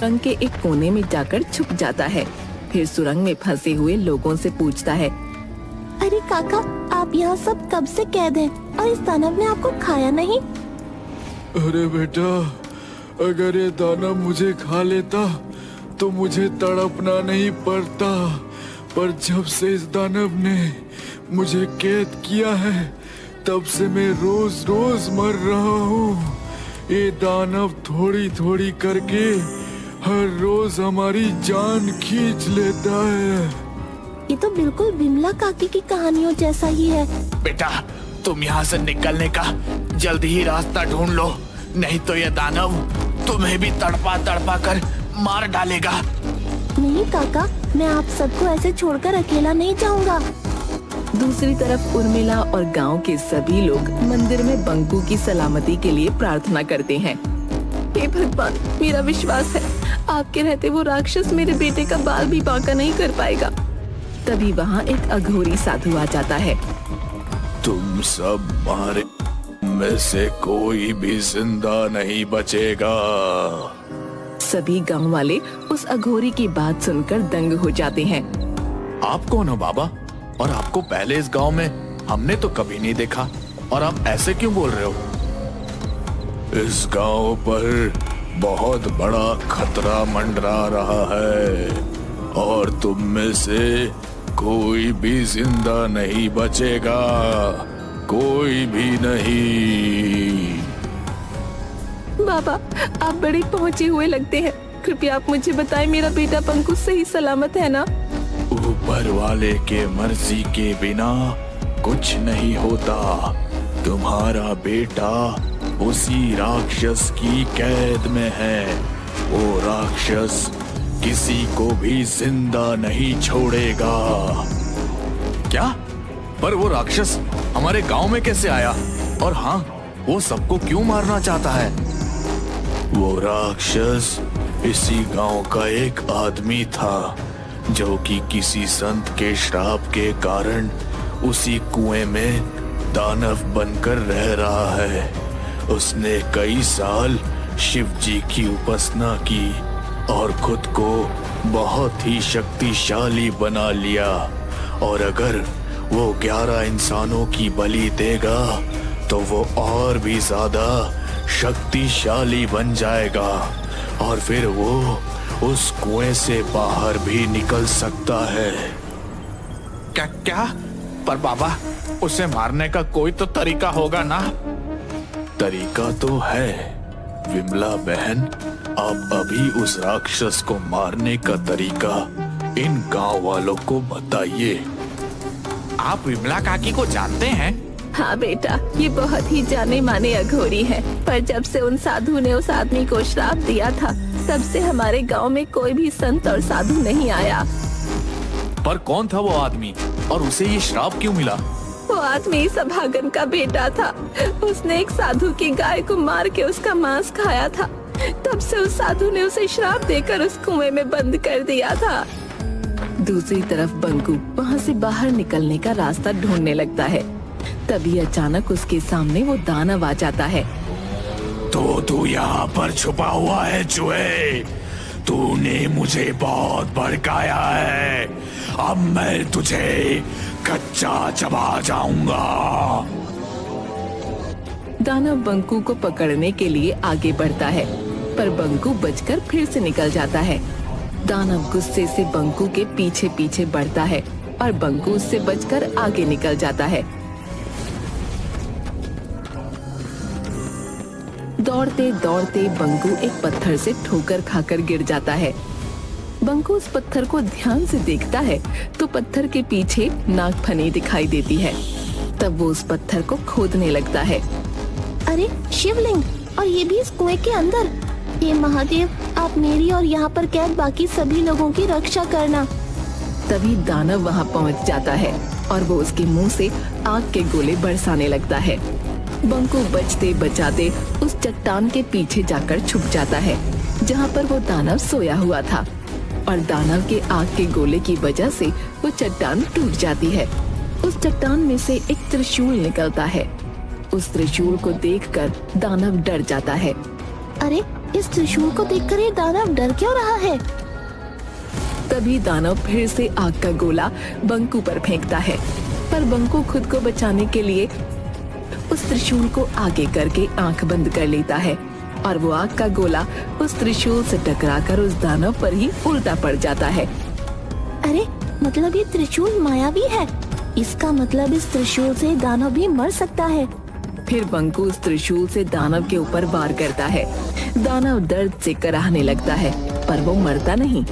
सुरंग के एक कोने में जाकर छुप जाता है। फिर सुरंग में फंसे हुए लोगों से पूछता है, अरे काका, आप यहाँ सब कब से कैद हैं और इस दानव ने आपको खाया नहीं? अरे बेटा, अगर ये दानव मुझे खा लेता तो मुझे तड़पना नहीं पड़ता, पर जब से इस दानव ने मुझे कैद किया है तब से मैं रोज रोज मर रहा हूँ। ये दानव थोड़ी थोड़ी करके हर रोज हमारी जान खींच लेता है। ये तो बिल्कुल विमला काकी की कहानियों जैसा ही है। बेटा, तुम यहाँ से निकलने का जल्दी ही रास्ता ढूंढ लो, नहीं तो यह दानव तुम्हें भी तड़पा तड़पा कर मार डालेगा। नहीं काका, मैं आप सबको ऐसे छोड़कर अकेला नहीं जाऊंगा। दूसरी तरफ उर्मिला और गांव के सभी लोग मंदिर में बंकू की सलामती के लिए प्रार्थना करते हैं। हे भगवान, मेरा विश्वास है आपके रहते वो राक्षस मेरे बेटे का बाल भी बांका नहीं कर पाएगा। तभी वहाँ एक अघोरी साधु आ जाता है। तुम सब मारे में से कोई भी जिंदा नहीं बचेगा। सभी गांव वाले उस अघोरी की बात सुनकर दंग हो जाते हैं। आप कौन हो बाबा? और आपको पहले इस गांव में हमने तो कभी नहीं देखा, और आप ऐसे क्यों बोल रहे हो? इस गांव पर बहुत बड़ा खतरा मंडरा रहा है और तुम में से कोई भी जिंदा नहीं बचेगा, कोई भी नहीं। बाबा, आप बड़े पहुँचे हुए लगते हैं, कृपया आप मुझे बताएं मेरा बेटा पंकु सही सलामत है ना? ऊपर वाले के मर्जी के बिना कुछ नहीं होता। तुम्हारा बेटा उसी राक्षस की कैद में है। वो राक्षस किसी को भी जिंदा नहीं छोड़ेगा। क्या? पर वो राक्षस हमारे गांव में कैसे आया? और हाँ, वो सबको क्यों मारना चाहता है? वो राक्षस इसी गांव का एक आदमी था जो कि किसी संत के श्राप के कारण उसी कुएं में दानव बनकर रह रहा है। उसने कई साल शिव जी की उपासना की और खुद को बहुत ही शक्तिशाली बना लिया, और अगर वो 11 इंसानों की बलि देगा तो वो और भी ज्यादा शक्तिशाली बन जाएगा, और फिर वो उस कुएं से बाहर भी निकल सकता है। क्या क्या? पर बाबा, उसे मारने का कोई तो तरीका होगा ना? तरीका तो है विमला बहन। आप अभी उस राक्षस को मारने का तरीका इन गांव वालों को बताइए। आप विमला काकी को जानते हैं? हाँ बेटा, ये बहुत ही जाने माने अघोरी है, पर जब से उन साधु ने उस आदमी को श्राप दिया था तब से हमारे गांव में कोई भी संत और साधु नहीं आया। पर कौन था वो आदमी और उसे ये श्राप क्यों मिला? वो आदमी सभागन का बेटा था। उसने एक साधु की गाय को मार के उसका मांस खाया था। तब से उस साधु ने उसे श्राप देकर उस कुएं में बंद कर दिया था। दूसरी तरफ बंकू वहाँ से बाहर निकलने का रास्ता ढूंढने लगता है। तभी अचानक उसके सामने वो दानव आ जाता है। तो तू यहाँ पर छुपा हुआ है चूहे? तूने मुझे बहुत भड़काया है, अब मैं तुझे कच्चा चबा जाऊंगा। दानव बंकू को पकड़ने के लिए आगे बढ़ता है, पर बंकू बचकर फिर से निकल जाता है। दानव गुस्से से बंकू के पीछे पीछे बढ़ता है और बंकू उससे बचकर आगे निकल जाता है। दौड़ते दौड़ते बंकू एक पत्थर से ठोकर खाकर गिर जाता है। बंकू उस पत्थर को ध्यान से देखता है तो पत्थर के पीछे नागफनी दिखाई देती है। तब वो उस पत्थर को खोदने लगता है। अरे शिवलिंग, और ये भी इस कुएं के अंदर। हे महादेव, आप मेरी और यहाँ पर कैद बाकी सभी लोगों की रक्षा करना। तभी दानव वहाँ पहुँच जाता है और वो उसके मुंह से आग के गोले बरसाने लगता है। बंकू बचते बचाते उस चट्टान के पीछे जाकर छुप जाता है जहाँ पर वो दानव सोया हुआ था, और दानव के आग के गोले की वजह से वो चट्टान टूट जाती है। उस चट्टान में से एक त्रिशूल निकलता है। उस त्रिशूल को देखकर दानव डर जाता है। अरे इस त्रिशूल को देखकर ये दानव डर क्यों रहा है? तभी दानव फिर से आग का गोला बंकू पर फेंकता है, पर बंकू खुद को बचाने के लिए उस त्रिशूल को आगे करके आंख बंद कर लेता है और वो आग का गोला उस त्रिशूल से टकराकर उस दानव पर ही उल्टा पड़ जाता है। अरे मतलब ये त्रिशूल मायावी है। इसका मतलब इस त्रिशूल से दानव भी मर सकता है। फिर बंकू उस त्रिशूल से दानव के ऊपर वार करता है। दानव दर्द से कराहने लगता है, पर वो मरता नहीं।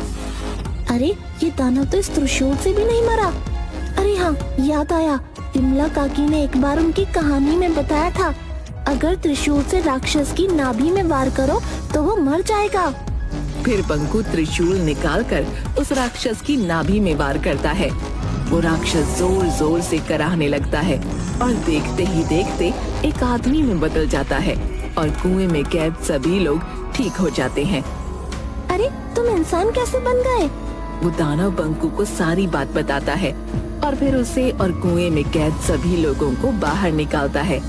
अरे ये दानव तो इस त्रिशूल से भी नहीं मरा। अरे हाँ, याद आया, विमला काकी ने एक बार उनकी कहानी में बताया था, अगर त्रिशूल से राक्षस की नाभि में वार करो तो वो मर जाएगा। फिर बंकू त्रिशूल निकालकर उस राक्षस की नाभि में वार करता है। वो राक्षस जोर जोर से कराहने लगता है और देखते ही देखते एक आदमी में बदल जाता है और कुएं में कैद सभी लोग ठीक हो जाते हैं। अरे तुम इंसान कैसे बन गए? वो दानव बंकू को सारी बात बताता है और फिर उसे और कुएं में कैद सभी लोगों को बाहर निकालता है।